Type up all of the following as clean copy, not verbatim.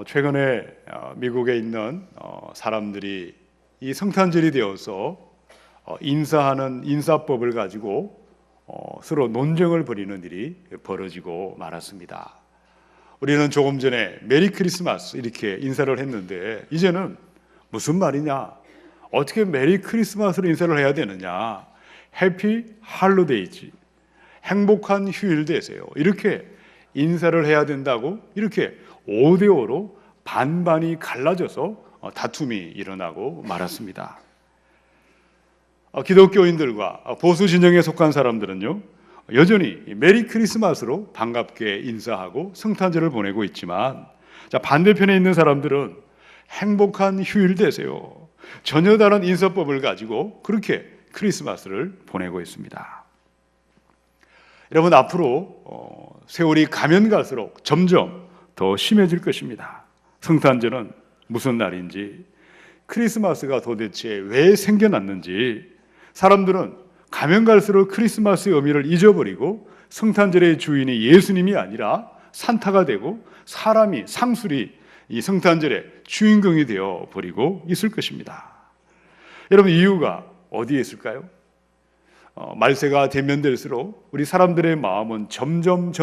최근에 미국에 있는 사람들이 이 성탄절이 되어서 인사하는 인사법을 가지고 서로 논쟁을 벌이는 일이 벌어지고 말았습니다. 우리는 조금 전에 메리 크리스마스 이렇게 인사를 했는데 이제는 무슨 말이냐? 어떻게 메리 크리스마스로 인사를 해야 되느냐? 해피 할로데이지, 행복한 휴일 되세요, 이렇게 인사를 해야 된다고 이렇게 5대5로 반반이 갈라져서 다툼이 일어나고 말았습니다. 기독교인들과 보수 진영에 속한 사람들은요, 여전히 메리 크리스마스로 반갑게 인사하고 성탄절을 보내고 있지만, 반대편에 있는 사람들은 행복한 휴일 되세요, 전혀 다른 인사법을 가지고 그렇게 크리스마스를 보내고 있습니다. 여러분, 앞으로 세월이 가면 갈수록 점점 더 심해질 것입니다. 성탄절은 무슨 날인지, 크리스마스가 도대체 왜 생겨났는지, 사람들은 가면 갈수록 크리스마스의 의미를 잊어버리고 성탄절의 주인이 예수님이 아니라 산타가 되고 사람이, 상술이 이 성탄절의 주인공이 되어 버리고 있을 것입니다. 여러분, 이유가 어디에 있을까요? 말세가 되면 될수록 우리 사람들의 마음은 점점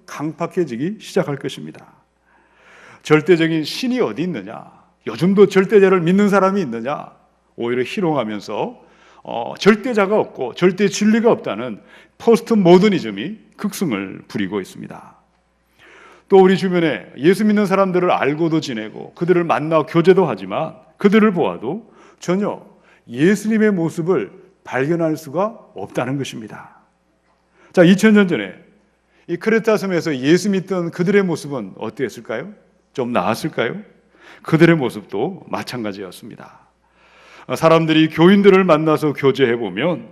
강팍해지기 시작할 것입니다. 절대적인 신이 어디 있느냐? 요즘도 절대자를 믿는 사람이 있느냐? 오히려 희롱하면서 절대자가 없고 절대 진리가 없다는 포스트 모더니즘이 극승을 부리고 있습니다. 또 우리 주변에 예수 믿는 사람들을 알고도 지내고 그들을 만나 교제도 하지만 그들을 보아도 전혀 예수님의 모습을 발견할 수가 없다는 것입니다. 2000년 전에 이 크레타 섬에서 예수 믿던 그들의 모습은 어땠을까요? 좀 나았을까요? 그들의 모습도 마찬가지였습니다. 사람들이 교인들을 만나서 교제해보면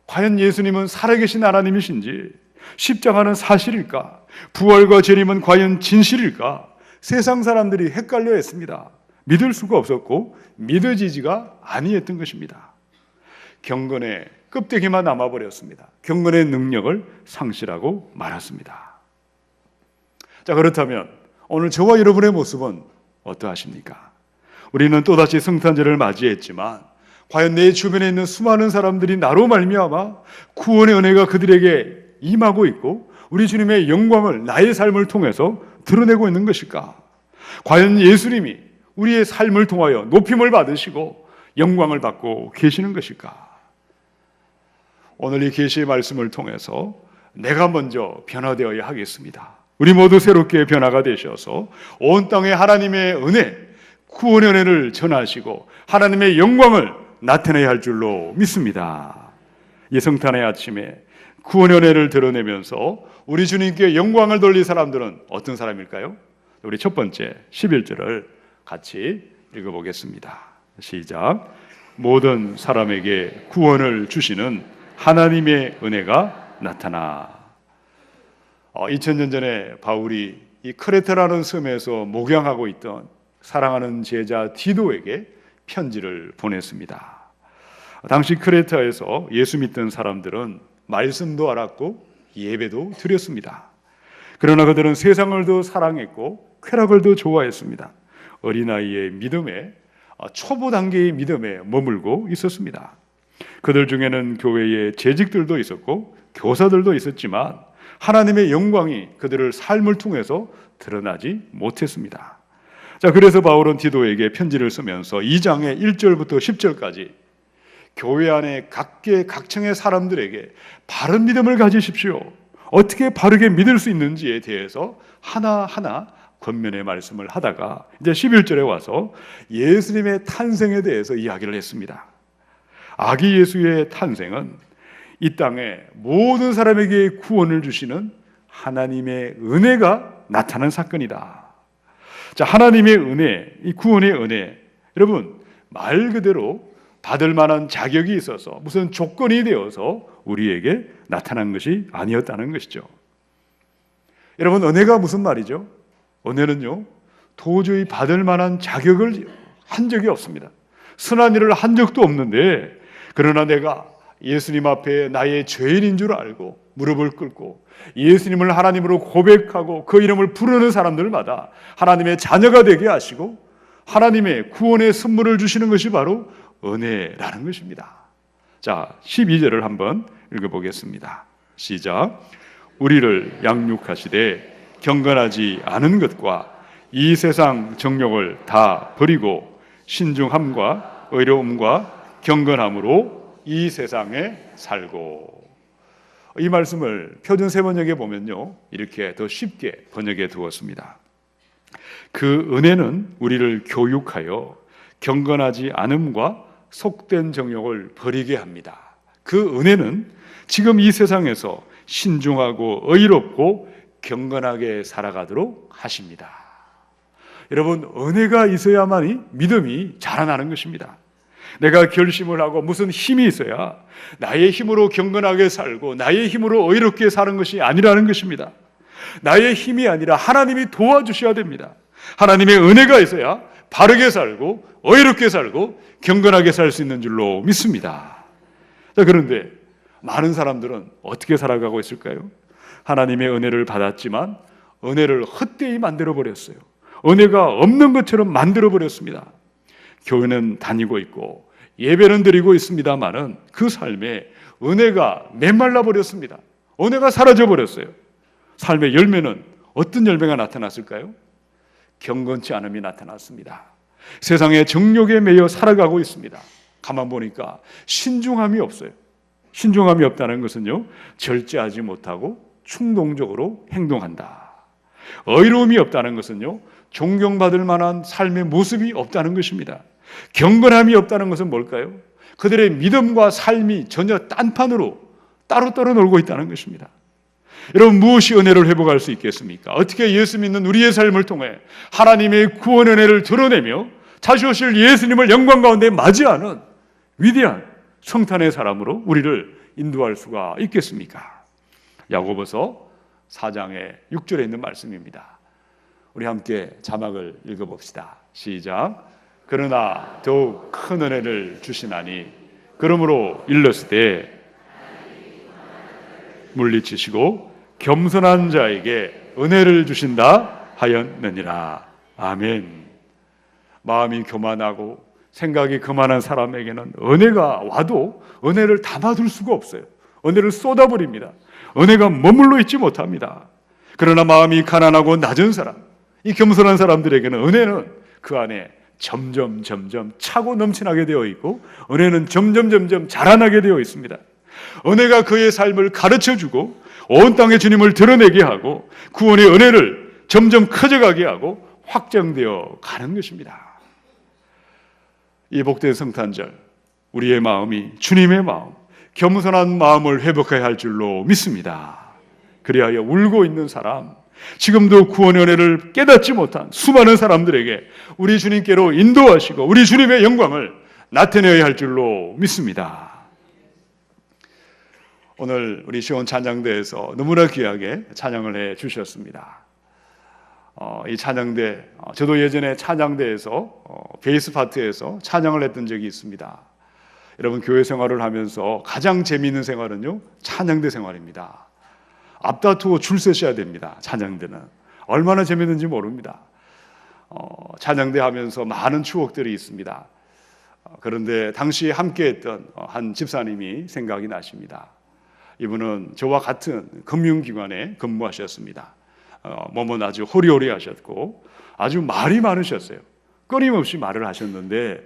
과연 예수님은 살아계신 하나님이신지, 십자가는 사실일까, 부활과 재림은 과연 진실일까, 세상 사람들이 헷갈려 했습니다. 믿을 수가 없었고 믿어지지가 아니했던 것입니다. 경건의 껍데기만 남아버렸습니다. 경건의 능력을 상실하고 말았습니다. 그렇다면 오늘 저와 여러분의 모습은 어떠하십니까? 우리는 또다시 성탄절을 맞이했지만 과연 내 주변에 있는 수많은 사람들이 나로 말미암아 구원의 은혜가 그들에게 임하고 있고 우리 주님의 영광을 나의 삶을 통해서 드러내고 있는 것일까? 과연 예수님이 우리의 삶을 통하여 높임을 받으시고 영광을 받고 계시는 것일까? 오늘 이 계시의 말씀을 통해서 내가 먼저 변화되어야 하겠습니다. 우리 모두 새롭게 변화가 되셔서 온 땅에 하나님의 은혜, 구원의 은혜를 전하시고 하나님의 영광을 나타내야 할 줄로 믿습니다. 이 성탄의 아침에 구원의 은혜를 드러내면서 우리 주님께 영광을 돌릴 사람들은 어떤 사람일까요? 우리 첫 번째 11절을 같이 읽어보겠습니다. 시작. 모든 사람에게 구원을 주시는 하나님의 은혜가 나타나. 2000년 전에 바울이 이 크레테라는 섬에서 목양하고 있던 사랑하는 제자 디도에게 편지를 보냈습니다. 당시 크레타에서 예수 믿던 사람들은 말씀도 알았고 예배도 드렸습니다. 그러나 그들은 세상을 더 사랑했고 쾌락을 더 좋아했습니다. 어린아이의 믿음에, 초보 단계의 믿음에 머물고 있었습니다. 그들 중에는 교회에 재직들도 있었고 교사들도 있었지만 하나님의 영광이 그들을 삶을 통해서 드러나지 못했습니다. 그래서 바울은 디도에게 편지를 쓰면서 2장의 1절부터 10절까지 교회 안에 각층의 사람들에게 바른 믿음을 가지십시오, 어떻게 바르게 믿을 수 있는지에 대해서 하나하나 권면의 말씀을 하다가 이제 11절에 와서 예수님의 탄생에 대해서 이야기를 했습니다. 아기 예수의 탄생은 이 땅에 모든 사람에게 구원을 주시는 하나님의 은혜가 나타난 사건이다. 하나님의 은혜, 이 구원의 은혜, 여러분 말 그대로 받을 만한 자격이 있어서 무슨 조건이 되어서 우리에게 나타난 것이 아니었다는 것이죠. 여러분, 은혜가 무슨 말이죠? 은혜는요, 도저히 받을 만한 자격을 한 적이 없습니다. 선한 일을 한 적도 없는데, 그러나 내가 예수님 앞에 나의 죄인인 줄 알고 무릎을 꿇고 예수님을 하나님으로 고백하고 그 이름을 부르는 사람들마다 하나님의 자녀가 되게 하시고 하나님의 구원의 선물을 주시는 것이 바로 은혜라는 것입니다. 자, 12절을 한번 읽어보겠습니다. 시작. 우리를 양육하시되 경건하지 않은 것과 이 세상 정욕을 다 버리고 신중함과 의로움과 경건함으로 이 세상에 살고. 이 말씀을 표준 세번역에 보면요, 이렇게 더 쉽게 번역해 두었습니다. 그 은혜는 우리를 교육하여 경건하지 않음과 속된 정욕을 버리게 합니다. 그 은혜는 지금 이 세상에서 신중하고 의롭고 경건하게 살아가도록 하십니다. 여러분, 은혜가 있어야만이 믿음이 자라나는 것입니다. 내가 결심을 하고 무슨 힘이 있어야 나의 힘으로 경건하게 살고 나의 힘으로 의롭게 사는 것이 아니라는 것입니다. 나의 힘이 아니라 하나님이 도와주셔야 됩니다. 하나님의 은혜가 있어야 바르게 살고 의롭게 살고 경건하게 살 수 있는 줄로 믿습니다. 자, 그런데 많은 사람들은 어떻게 살아가고 있을까요? 하나님의 은혜를 받았지만 은혜를 헛되이 만들어버렸어요. 은혜가 없는 것처럼 만들어버렸습니다. 교회는 다니고 있고 예배는 드리고 있습니다만은 그 삶에 은혜가 메말라 버렸습니다. 은혜가 사라져 버렸어요. 삶의 열매는 어떤 열매가 나타났을까요? 경건치 않음이 나타났습니다. 세상의 정욕에 매여 살아가고 있습니다. 가만 보니까 신중함이 없어요. 신중함이 없다는 것은요, 절제하지 못하고 충동적으로 행동한다. 의로움이 없다는 것은요, 존경받을 만한 삶의 모습이 없다는 것입니다. 경건함이 없다는 것은 뭘까요? 그들의 믿음과 삶이 전혀 딴판으로 따로따로 놀고 있다는 것입니다. 여러분, 무엇이 은혜를 회복할 수 있겠습니까? 어떻게 예수 믿는 우리의 삶을 통해 하나님의 구원 은혜를 드러내며 다시 오실 예수님을 영광 가운데 맞이하는 위대한 성탄의 사람으로 우리를 인도할 수가 있겠습니까? 야고보서 4장의 6절에 있는 말씀입니다. 우리 함께 자막을 읽어봅시다. 시작. 그러나 더욱 큰 은혜를 주시나니 그러므로 일렀을 물리치시고 겸손한 자에게 은혜를 주신다 하였느니라. 아멘. 마음이 교만하고 생각이 거만한 사람에게는 은혜가 와도 은혜를 담아둘 수가 없어요. 은혜를 쏟아버립니다. 은혜가 머물러 있지 못합니다. 그러나 마음이 가난하고 낮은 사람, 이 겸손한 사람들에게는 은혜는 그 안에 점점 차고 넘치나게 되어 있고 은혜는 점점 자라나게 되어 있습니다. 은혜가 그의 삶을 가르쳐주고 온 땅에 주님을 드러내게 하고 구원의 은혜를 점점 커져가게 하고 확장되어 가는 것입니다. 이 복된 성탄절, 우리의 마음이 주님의 마음, 겸손한 마음을 회복해야 할 줄로 믿습니다. 그리하여 울고 있는 사람, 지금도 구원의 은혜를 깨닫지 못한 수많은 사람들에게 우리 주님께로 인도하시고 우리 주님의 영광을 나타내야 할 줄로 믿습니다. 오늘 우리 시온 찬양대에서 너무나 귀하게 찬양을 해 주셨습니다. 이 찬양대, 저도 예전에 찬양대에서 베이스 파트에서 찬양을 했던 적이 있습니다. 여러분, 교회 생활을 하면서 가장 재미있는 생활은요, 찬양대 생활입니다. 앞다투고 줄 서셔야 됩니다. 찬양대는 얼마나 재미있는지 모릅니다. 찬양대 하면서 많은 추억들이 있습니다. 그런데 당시에 함께했던 한 집사님이 생각이 나십니다. 이분은 저와 같은 금융기관에 근무하셨습니다. 몸은 아주 호리호리 하셨고 아주 말이 많으셨어요. 끊임없이 말을 하셨는데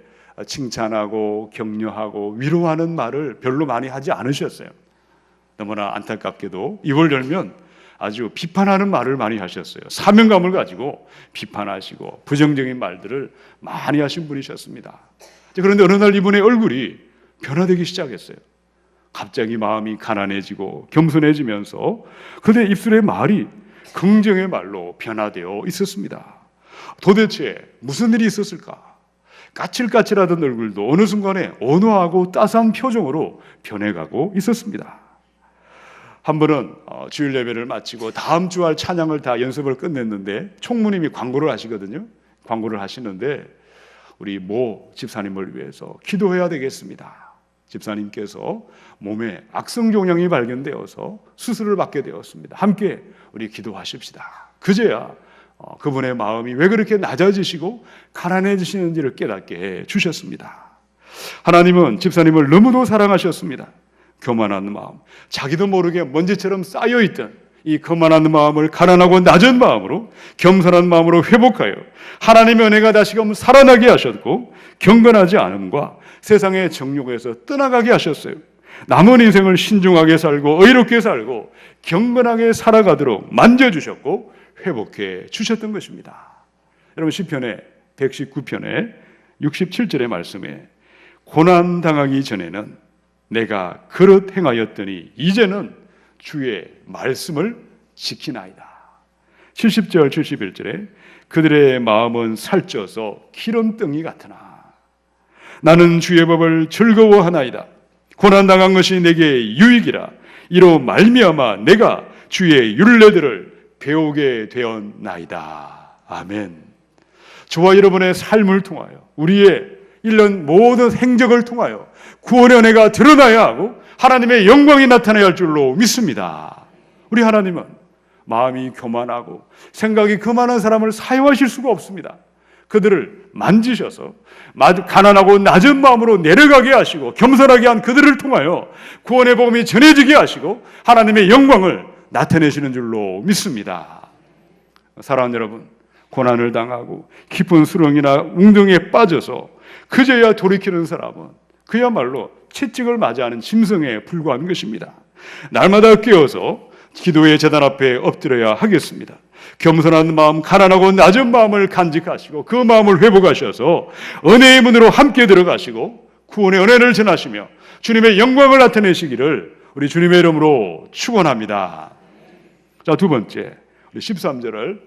칭찬하고 격려하고 위로하는 말을 별로 많이 하지 않으셨어요. 너무나 안타깝게도 입을 열면 아주 비판하는 말을 많이 하셨어요. 사명감을 가지고 비판하시고 부정적인 말들을 많이 하신 분이셨습니다. 그런데 어느 날 이분의 얼굴이 변화되기 시작했어요. 갑자기 마음이 가난해지고 겸손해지면서 그의 입술의 말이 긍정의 말로 변화되어 있었습니다. 도대체 무슨 일이 있었을까? 까칠까칠하던 얼굴도 어느 순간에 온화하고 따스한 표정으로 변해가고 있었습니다. 한 번은 주일 예배를 마치고 다음 주 할 찬양을 다 연습을 끝냈는데 총무님이 광고를 하시거든요. 광고를 하시는데 우리 모 집사님을 위해서 기도해야 되겠습니다. 집사님께서 몸에 악성 종양이 발견되어서 수술을 받게 되었습니다. 함께 우리 기도하십시다. 그제야 그분의 마음이 왜 그렇게 낮아지시고 가난해지시는지를 깨닫게 해 주셨습니다. 하나님은 집사님을 너무도 사랑하셨습니다. 교만한 마음, 자기도 모르게 먼지처럼 쌓여있던 이 거만한 마음을 가난하고 낮은 마음으로, 겸손한 마음으로 회복하여 하나님의 은혜가 다시금 살아나게 하셨고, 경건하지 않음과 세상의 정욕에서 떠나가게 하셨어요. 남은 인생을 신중하게 살고 의롭게 살고 경건하게 살아가도록 만져주셨고 회복해 주셨던 것입니다. 여러분, 시편의 119편의 67절의 말씀에 고난당하기 전에는 내가 그릇 행하였더니 이제는 주의 말씀을 지키나이다. 70절 71절에 그들의 마음은 살쪄서 기름덩이 같으나 나는 주의 법을 즐거워하나이다. 고난당한 것이 내게 유익이라. 이로 말미암아 내가 주의 율례들을 배우게 되었나이다. 아멘. 저와 여러분의 삶을 통하여, 우리의 일련 모든 행적을 통하여 구원의 은혜가 드러나야 하고 하나님의 영광이 나타나야 할 줄로 믿습니다. 우리 하나님은 마음이 교만하고 생각이 거만한 사람을 사용하실 수가 없습니다. 그들을 만지셔서 가난하고 낮은 마음으로 내려가게 하시고 겸손하게 한 그들을 통하여 구원의 복음이 전해지게 하시고 하나님의 영광을 나타내시는 줄로 믿습니다. 사랑하는 여러분, 고난을 당하고 깊은 수렁이나 웅덩이에 빠져서 그제야 돌이키는 사람은 그야말로 채찍을 맞이하는 짐승에 불과한 것입니다. 날마다 깨어서 기도의 제단 앞에 엎드려야 하겠습니다. 겸손한 마음, 가난하고 낮은 마음을 간직하시고 그 마음을 회복하셔서 은혜의 문으로 함께 들어가시고 구원의 은혜를 전하시며 주님의 영광을 나타내시기를 우리 주님의 이름으로 축원합니다. 자, 두 번째, 우리 13절을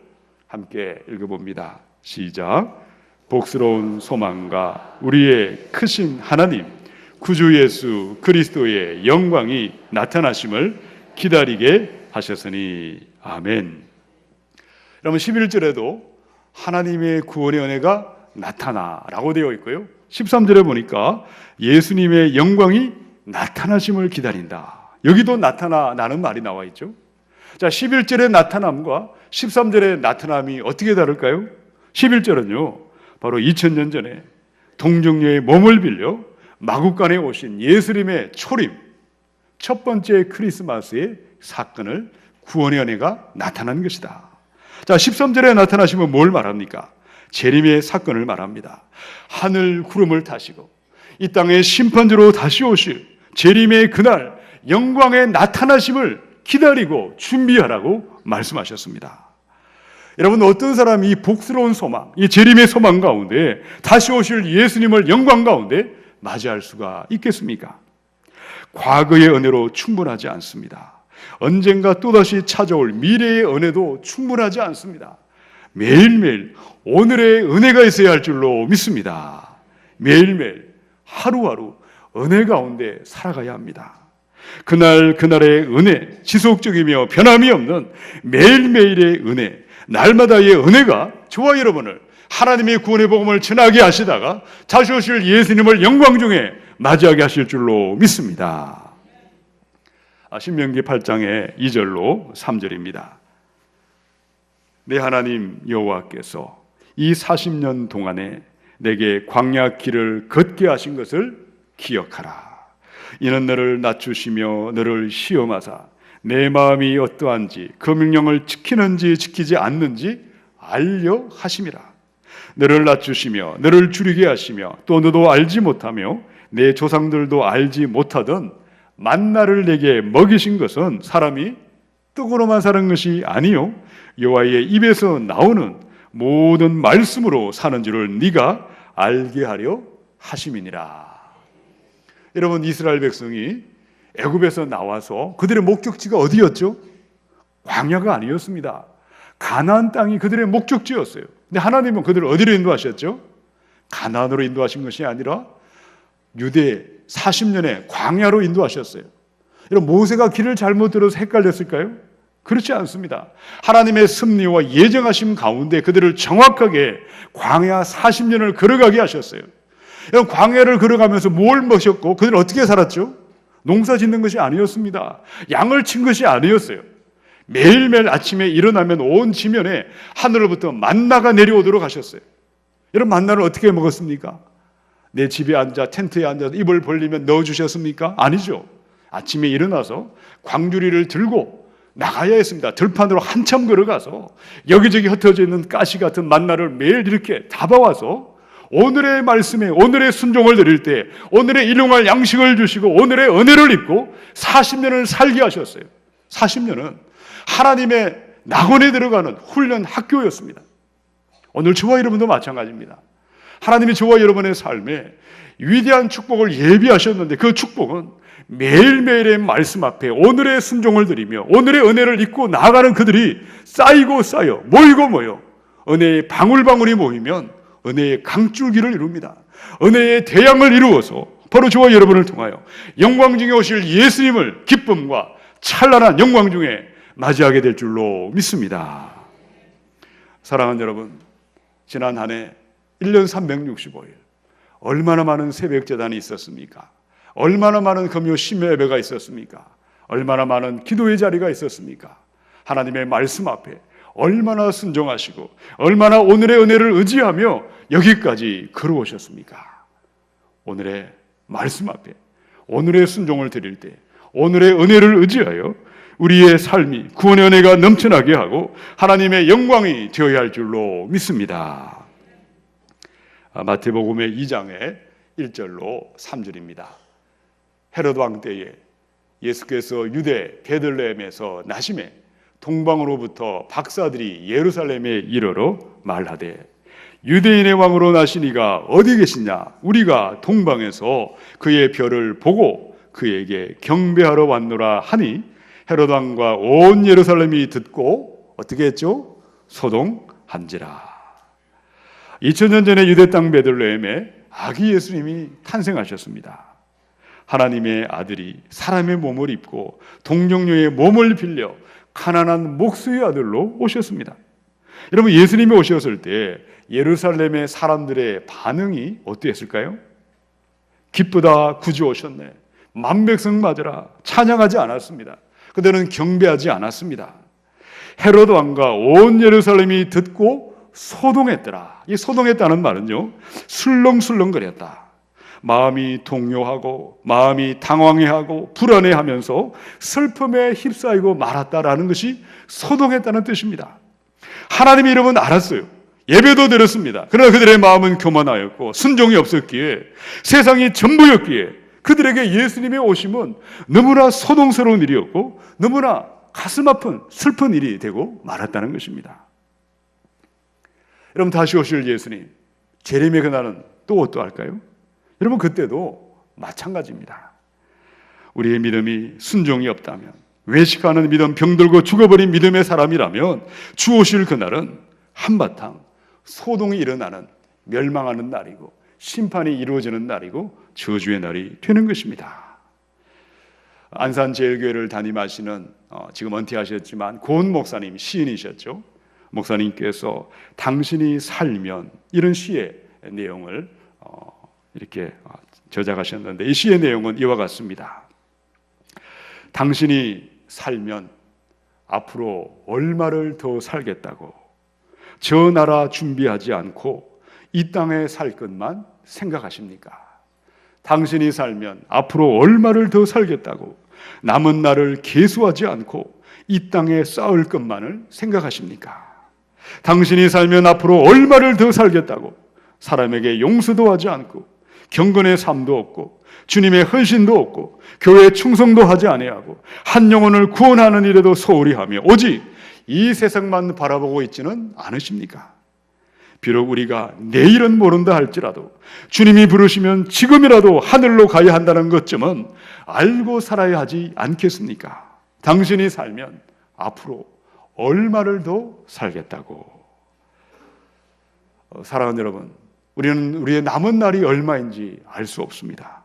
함께 읽어봅니다. 시작. 복스러운 소망과 우리의 크신 하나님 구주 예수 그리스도의 영광이 나타나심을 기다리게 하셨으니 아멘. 여러분, 11절에도 하나님의 구원의 은혜가 나타나라고 되어 있고요, 13절에 보니까 예수님의 영광이 나타나심을 기다린다, 여기도 나타나라는 말이 나와 있죠. 자, 11절의 나타남과 13절의 나타남이 어떻게 다를까요? 11절은요, 바로 2000년 전에 동정녀의 몸을 빌려 마구간에 오신 예수님의 초림, 첫 번째 크리스마스의 사건을, 구원의 은혜가 나타난 것이다. 자, 13절에 나타나시면 뭘 말합니까? 재림의 사건을 말합니다. 하늘 구름을 타시고 이 땅의 심판자로 다시 오실 재림의 그날 영광의 나타나심을 기다리고 준비하라고 말씀하셨습니다. 여러분, 어떤 사람이 이 복스러운 소망, 이 재림의 소망 가운데 다시 오실 예수님을 영광 가운데 맞이할 수가 있겠습니까? 과거의 은혜로 충분하지 않습니다. 언젠가 또다시 찾아올 미래의 은혜도 충분하지 않습니다. 매일매일 오늘의 은혜가 있어야 할 줄로 믿습니다. 매일매일 하루하루 은혜 가운데 살아가야 합니다. 그날 그날의 은혜, 지속적이며 변함이 없는 매일매일의 은혜, 날마다의 은혜가 저와 여러분을 하나님의 구원의 복음을 전하게 하시다가 다시 오실 예수님을 영광 중에 맞이하게 하실 줄로 믿습니다. 신명기 8장의 2절로 3절입니다. 내 하나님 여호와께서 이 40년 동안에 내게 광야 길을 걷게 하신 것을 기억하라. 이는 너를 낮추시며 너를 시험하사 내 마음이 어떠한지 그 명령을 지키는지 지키지 않는지 알려 하심이라. 너를 낮추시며 너를 줄이게 하시며 또 너도 알지 못하며 내 조상들도 알지 못하던 만나를 내게 먹이신 것은 사람이 떡으로만 사는 것이 아니요 여호와의 입에서 나오는 모든 말씀으로 사는 줄을 네가 알게 하려 하심이니라. 여러분, 이스라엘 백성이 애굽에서 나와서 그들의 목적지가 어디였죠? 광야가 아니었습니다. 가나안 땅이 그들의 목적지였어요. 근데 하나님은 그들을 어디로 인도하셨죠? 가나안으로 인도하신 것이 아니라 유대 40년의 광야로 인도하셨어요. 여러분, 모세가 길을 잘못 들어서 헷갈렸을까요? 그렇지 않습니다. 하나님의 섭리와 예정하심 가운데 그들을 정확하게 광야 40년을 걸어가게 하셨어요. 여러분, 광야를 걸어가면서 뭘 먹였고 그들은 어떻게 살았죠? 농사 짓는 것이 아니었습니다. 양을 친 것이 아니었어요. 매일매일 아침에 일어나면 온 지면에 하늘로부터 만나가 내려오도록 하셨어요. 여러분, 만나를 어떻게 먹었습니까? 내 집에 앉아 텐트에 앉아서 입을 벌리면 넣어주셨습니까? 아니죠. 아침에 일어나서 광주리를 들고 나가야 했습니다. 들판으로 한참 걸어가서 여기저기 흩어져 있는 가시 같은 만나를 매일 이렇게 잡아와서 오늘의 말씀에 오늘의 순종을 드릴 때 오늘의 일용할 양식을 주시고 오늘의 은혜를 입고 40년을 살게 하셨어요. 40년은 하나님의 낙원에 들어가는 훈련 학교였습니다. 오늘 저와 여러분도 마찬가지입니다. 하나님이 저와 여러분의 삶에 위대한 축복을 예비하셨는데 그 축복은 매일매일의 말씀 앞에 오늘의 순종을 드리며 오늘의 은혜를 입고 나아가는 그들이 쌓이고 쌓여 모이고 모여 은혜의 방울방울이 모이면 은혜의 강줄기를 이룹니다. 은혜의 대양을 이루어서 바로 저와 여러분을 통하여 영광 중에 오실 예수님을 기쁨과 찬란한 영광 중에 맞이하게 될 줄로 믿습니다. 사랑하는 여러분, 지난 한 해 1년 365일 얼마나 많은 새벽 제단이 있었습니까? 얼마나 많은 금요 심야 예배가 있었습니까? 얼마나 많은 기도의 자리가 있었습니까? 하나님의 말씀 앞에 얼마나 순종하시고 얼마나 오늘의 은혜를 의지하며 여기까지 걸어오셨습니까? 오늘의 말씀 앞에 오늘의 순종을 드릴 때 오늘의 은혜를 의지하여 우리의 삶이 구원의 은혜가 넘쳐나게 하고 하나님의 영광이 되어야 할 줄로 믿습니다. 마태복음의 2장의 1절로 3절입니다. 헤롯 왕 때에 예수께서 유대 베들레헴에서 나심에 동방으로부터 박사들이 예루살렘에 이르러 말하되 유대인의 왕으로 나시니가 어디 계시냐? 우리가 동방에서 그의 별을 보고 그에게 경배하러 왔노라 하니 헤롯 왕과 온 예루살렘이 듣고 어떻게 했죠? 소동한지라. 2000년 전에 유대 땅 베들레헴에 아기 예수님이 탄생하셨습니다. 하나님의 아들이 사람의 몸을 입고 동정녀의 몸을 빌려 가난한 목수의 아들로 오셨습니다. 여러분, 예수님이 오셨을 때 예루살렘의 사람들의 반응이 어땠을까요? 기쁘다, 구주 오셨네, 만백성 맞으라 찬양하지 않았습니다. 그들은 경배하지 않았습니다. 헤롯 왕과 온 예루살렘이 듣고 소동했더라. 이 소동했다는 말은요, 술렁술렁거렸다. 마음이 동요하고 마음이 당황해하고 불안해하면서 슬픔에 휩싸이고 말았다라는 것이 소동했다는 뜻입니다. 하나님의 이름은 알았어요. 예배도 드렸습니다. 그러나 그들의 마음은 교만하였고 순종이 없었기에 세상이 전부였기에 그들에게 예수님의 오심은 너무나 소동스러운 일이었고 너무나 가슴 아픈 슬픈 일이 되고 말았다는 것입니다. 여러분, 다시 오실 예수님, 재림의 그날은 또 어떠할까요? 여러분, 그때도 마찬가지입니다. 우리의 믿음이 순종이 없다면, 외식하는 믿음, 병들고 죽어버린 믿음의 사람이라면 주 오실 그날은 한바탕 소동이 일어나는, 멸망하는 날이고 심판이 이루어지는 날이고 저주의 날이 되는 것입니다. 안산제일교회를 담임하시는 지금 은퇴하셨지만 고은 목사님, 시인이셨죠. 목사님께서 당신이 살면 이런 시의 내용을 이렇게 저작하셨는데 이 시의 내용은 이와 같습니다. 당신이 살면 앞으로 얼마를 더 살겠다고 저 나라 준비하지 않고 이 땅에 살 것만 생각하십니까? 당신이 살면 앞으로 얼마를 더 살겠다고 남은 날을 계수하지 않고 이 땅에 쌓을 것만을 생각하십니까? 당신이 살면 앞으로 얼마를 더 살겠다고 사람에게 용서도 하지 않고 경건의 삶도 없고 주님의 헌신도 없고 교회에 충성도 하지 아니하고 한 영혼을 구원하는 일에도 소홀히 하며 오직 이 세상만 바라보고 있지는 않으십니까? 비록 우리가 내일은 모른다 할지라도 주님이 부르시면 지금이라도 하늘로 가야 한다는 것쯤은 알고 살아야 하지 않겠습니까? 당신이 살면 앞으로 얼마를 더 살겠다고. 사랑하는 여러분, 우리는 우리의 남은 날이 얼마인지 알 수 없습니다.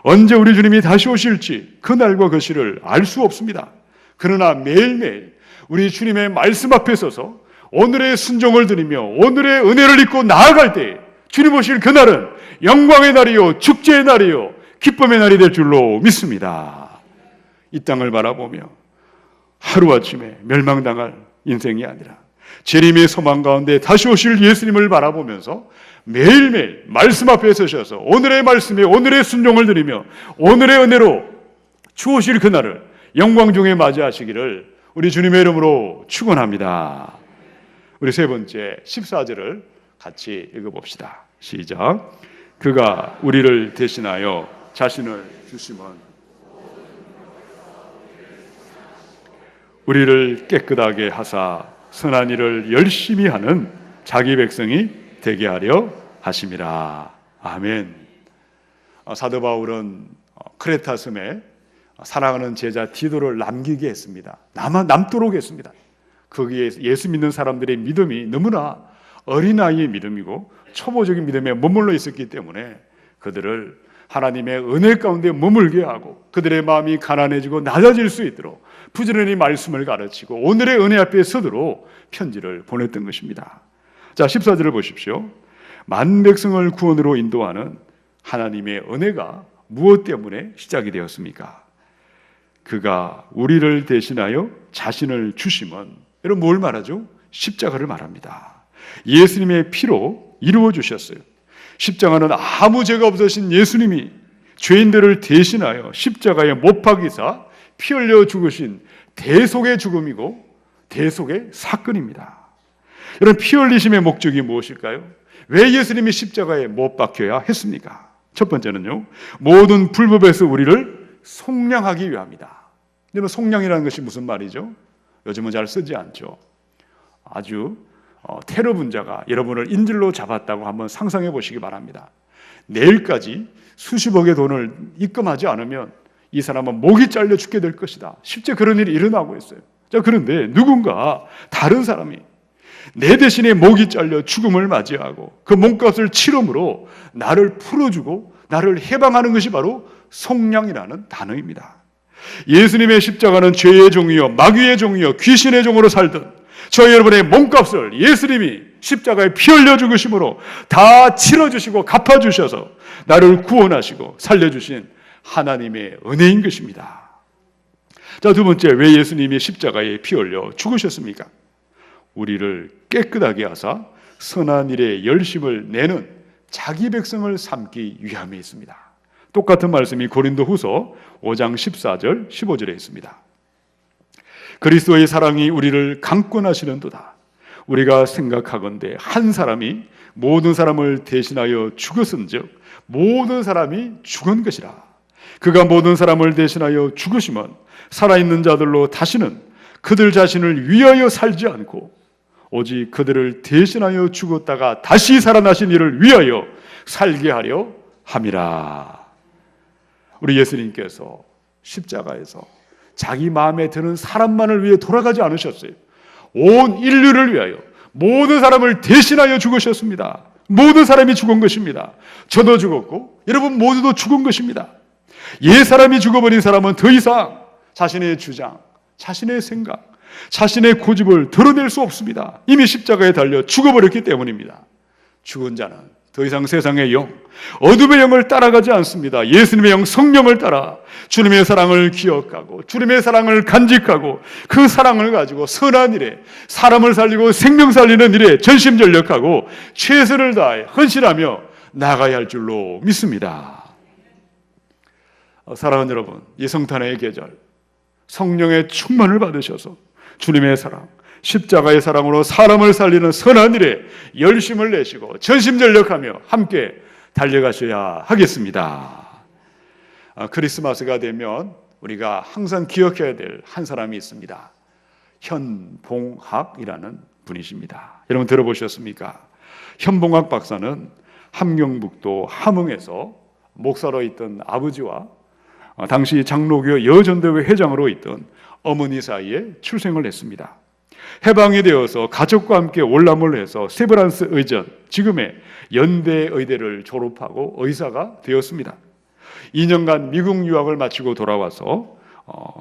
언제 우리 주님이 다시 오실지 그 날과 그 시를 알 수 없습니다. 그러나 매일매일 우리 주님의 말씀 앞에 서서 오늘의 순종을 드리며 오늘의 은혜를 입고 나아갈 때 주님 오실 그날은 영광의 날이요, 축제의 날이요, 기쁨의 날이 될 줄로 믿습니다. 이 땅을 바라보며 하루아침에 멸망당할 인생이 아니라 재림의 소망 가운데 다시 오실 예수님을 바라보면서 매일매일 말씀 앞에 서셔서 오늘의 말씀에 오늘의 순종을 드리며 오늘의 은혜로 주 오실 그날을 영광 중에 맞이하시기를 우리 주님의 이름으로 축원합니다. 우리 세 번째 14절을 같이 읽어봅시다. 시작. 그가 우리를 대신하여 자신을 주심은 우리를 깨끗하게 하사 선한 일을 열심히 하는 자기 백성이 되게 하려 하심이라. 아멘. 사도 바울은 크레타 섬에 사랑하는 제자 디도를 남기게 했습니다. 남도록 했습니다. 거기에 예수 믿는 사람들의 믿음이 너무나 어린아이의 믿음이고 초보적인 믿음에 머물러 있었기 때문에 그들을 하나님의 은혜 가운데 머물게 하고 그들의 마음이 가난해지고 낮아질 수 있도록 부지런히 말씀을 가르치고 오늘의 은혜 앞에 서도록 편지를 보냈던 것입니다. 자, 14절을 보십시오. 만 백성을 구원으로 인도하는 하나님의 은혜가 무엇 때문에 시작이 되었습니까? 그가 우리를 대신하여 자신을 주심은, 여러분 뭘 말하죠? 십자가를 말합니다. 예수님의 피로 이루어 주셨어요. 십자가는 아무 죄가 없으신 예수님이 죄인들을 대신하여 십자가에 못 박이사 피 흘려 죽으신 대속의 죽음이고 대속의 사건입니다. 여러분, 피 흘리심의 목적이 무엇일까요? 왜 예수님이 십자가에 못 박혀야 했습니까? 첫 번째는요, 모든 불법에서 우리를 속량하기 위함이다. 여러분, 속량이라는 것이 무슨 말이죠? 요즘은 잘 쓰지 않죠. 아주 테러 분자가 여러분을 인질로 잡았다고 한번 상상해 보시기 바랍니다. 내일까지 수십억의 돈을 입금하지 않으면 이 사람은 목이 잘려 죽게 될 것이다. 실제 그런 일이 일어나고 있어요. 자, 그런데 누군가 다른 사람이 내 대신에 목이 잘려 죽음을 맞이하고 그 몸값을 치름으로 나를 풀어주고 나를 해방하는 것이 바로 속량이라는 단어입니다. 예수님의 십자가는 죄의 종이요, 마귀의 종이요, 귀신의 종으로 살던 저희 여러분의 몸값을 예수님이 십자가에 피 흘려 죽으심으로 다 치러주시고 갚아주셔서 나를 구원하시고 살려주신 하나님의 은혜인 것입니다. 자, 두 번째, 왜 예수님이 십자가에 피 흘려 죽으셨습니까? 우리를 깨끗하게 하사 선한 일에 열심을 내는 자기 백성을 삼기 위함에 있습니다. 똑같은 말씀이 고린도후서 5장 14절 15절에 있습니다. 그리스도의 사랑이 우리를 강권하시는도다. 우리가 생각하건대 한 사람이 모든 사람을 대신하여 죽었은즉 모든 사람이 죽은 것이라. 그가 모든 사람을 대신하여 죽으시면 살아있는 자들로 다시는 그들 자신을 위하여 살지 않고 오직 그들을 대신하여 죽었다가 다시 살아나신 이를 위하여 살게 하려 함이라. 우리 예수님께서 십자가에서 자기 마음에 드는 사람만을 위해 돌아가지 않으셨어요. 온 인류를 위하여 모든 사람을 대신하여 죽으셨습니다. 모든 사람이 죽은 것입니다. 저도 죽었고 여러분 모두도 죽은 것입니다. 옛 사람이 죽어버린 사람은 더 이상 자신의 주장, 자신의 생각, 자신의 고집을 드러낼 수 없습니다. 이미 십자가에 달려 죽어버렸기 때문입니다. 죽은 자는 더 이상 세상의 영, 어둠의 영을 따라가지 않습니다. 예수님의 영, 성령을 따라 주님의 사랑을 기억하고 주님의 사랑을 간직하고 그 사랑을 가지고 선한 일에, 사람을 살리고 생명 살리는 일에 전심전력하고 최선을 다해 헌신하며 나가야 할 줄로 믿습니다. 사랑하는 여러분, 이 성탄의 계절 성령의 충만을 받으셔서 주님의 사랑, 십자가의 사랑으로 사람을 살리는 선한 일에 열심을 내시고 전심전력하며 함께 달려가셔야 하겠습니다. 크리스마스가 되면 우리가 항상 기억해야 될 한 사람이 있습니다. 현봉학이라는 분이십니다. 여러분 들어보셨습니까? 현봉학 박사는 함경북도 함흥에서 목사로 있던 아버지와 당시 장로교 여전대회 회장으로 있던 어머니 사이에 출생을 했습니다. 해방이 되어서 가족과 함께 월남을 해서 세브란스 의전, 지금의 연대 의대를 졸업하고 의사가 되었습니다. 2년간 미국 유학을 마치고 돌아와서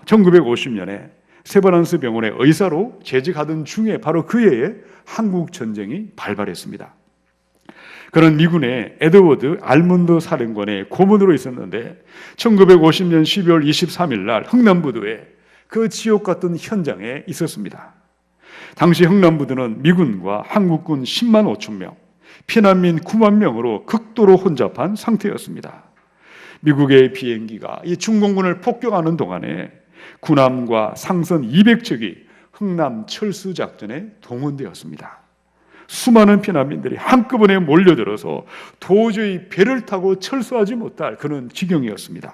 1950년에 세브란스 병원의 의사로 재직하던 중에 바로 그 해에 한국 전쟁이 발발했습니다. 그는 미군의 에드워드 알몬드 사령관의 고문으로 있었는데 1950년 12월 23일 날 흥남부두에 그 지옥 같은 현장에 있었습니다. 당시 흥남부두는 미군과 한국군 10만 5천 명, 피난민 9만 명으로 극도로 혼잡한 상태였습니다. 미국의 비행기가 이 중공군을 폭격하는 동안에 군함과 상선 200척이 흥남 철수 작전에 동원되었습니다. 수많은 피난민들이 한꺼번에 몰려들어서 도저히 배를 타고 철수하지 못할 그런 지경이었습니다.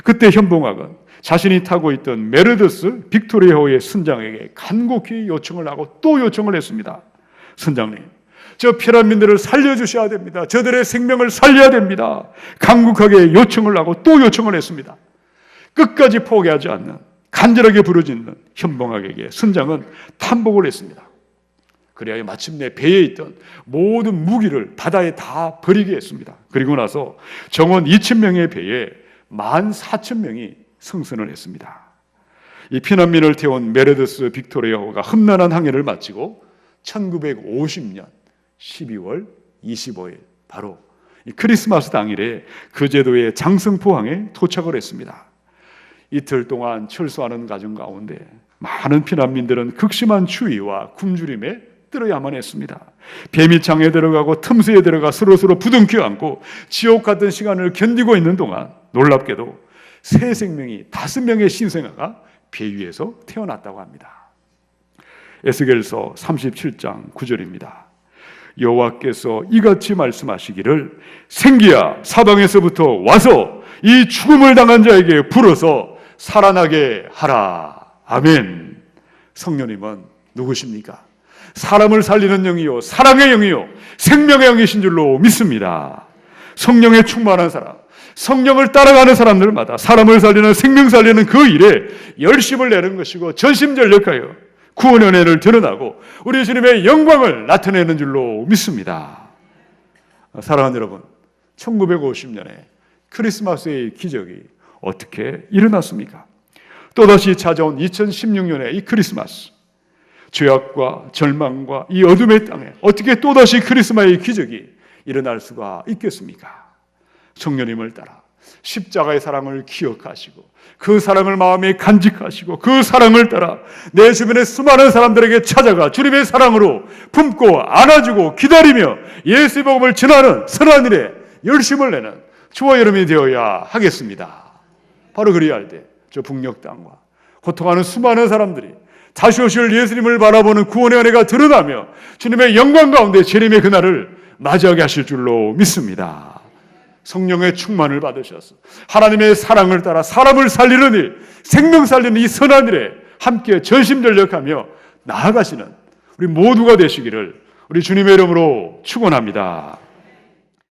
그때 현봉학은 자신이 타고 있던 메르데스 빅토리아호의 선장에게 간곡히 요청을 하고 또 요청을 했습니다. 선장님, 저 피난민들을 살려주셔야 됩니다. 저들의 생명을 살려야 됩니다. 간곡하게 요청을 하고 또 요청을 했습니다. 끝까지 포기하지 않는 간절하게 부르짖는 현봉학에게 선장은 탄복을 했습니다. 그래야 마침내 배에 있던 모든 무기를 바다에 다 버리게 했습니다. 그리고 나서 정원 2,000명의 배에 14,000명이 승선을 했습니다. 이 피난민을 태운 메르데스 빅토리아호가 험난한 항해를 마치고 1950년 12월 25일 바로 이 크리스마스 당일에 거제도의 장성포항에 도착을 했습니다. 이틀 동안 철수하는 과정 가운데 많은 피난민들은 극심한 추위와 굶주림에 떨어야만 했습니다. 배밑장에 들어가고 틈새에 들어가 서로서로 부둥켜 안고 지옥 같은 시간을 견디고 있는 동안 놀랍게도 새 생명이 5명의 신생아가 배 위에서 태어났다고 합니다. 에스겔서 37장 9절입니다. 여호와께서 이같이 말씀하시기를 생기야 사방에서부터 와서 이 죽음을 당한 자에게 불어서 살아나게 하라. 아멘. 성령님은 누구십니까? 사람을 살리는 영이요 사랑의 영이요 생명의 영이신 줄로 믿습니다. 성령에 충만한 사람, 성령을 따라가는 사람들마다 사람을 살리는 생명 살리는 그 일에 열심을 내는 것이고 전심전력하여 구원의 은혜를 드러나고 우리 주님의 영광을 나타내는 줄로 믿습니다. 사랑하는 여러분, 1950년에 크리스마스의 기적이 어떻게 일어났습니까? 또다시 찾아온 2016년의 이 크리스마스, 죄악과 절망과 이 어둠의 땅에 어떻게 또다시 크리스마스의 기적이 일어날 수가 있겠습니까? 성령님을 따라 십자가의 사랑을 기억하시고 그 사랑을 마음에 간직하시고 그 사랑을 따라 내 주변의 수많은 사람들에게 찾아가 주님의 사랑으로 품고 안아주고 기다리며 예수의 복음을 전하는 선한 일에 열심을 내는 저와 여러분이 되어야 하겠습니다. 바로 그리할 때 저 북녘 땅과 고통하는 수많은 사람들이 다시 오실 예수님을 바라보는 구원의 은혜가 드러나며 주님의 영광 가운데 재림의 그날을 맞이하게 하실 줄로 믿습니다. 성령의 충만을 받으셔서 하나님의 사랑을 따라 사람을 살리는 일, 생명 살리는 이 선한 일에 함께 전심전력하며 나아가시는 우리 모두가 되시기를 우리 주님의 이름으로 축원합니다.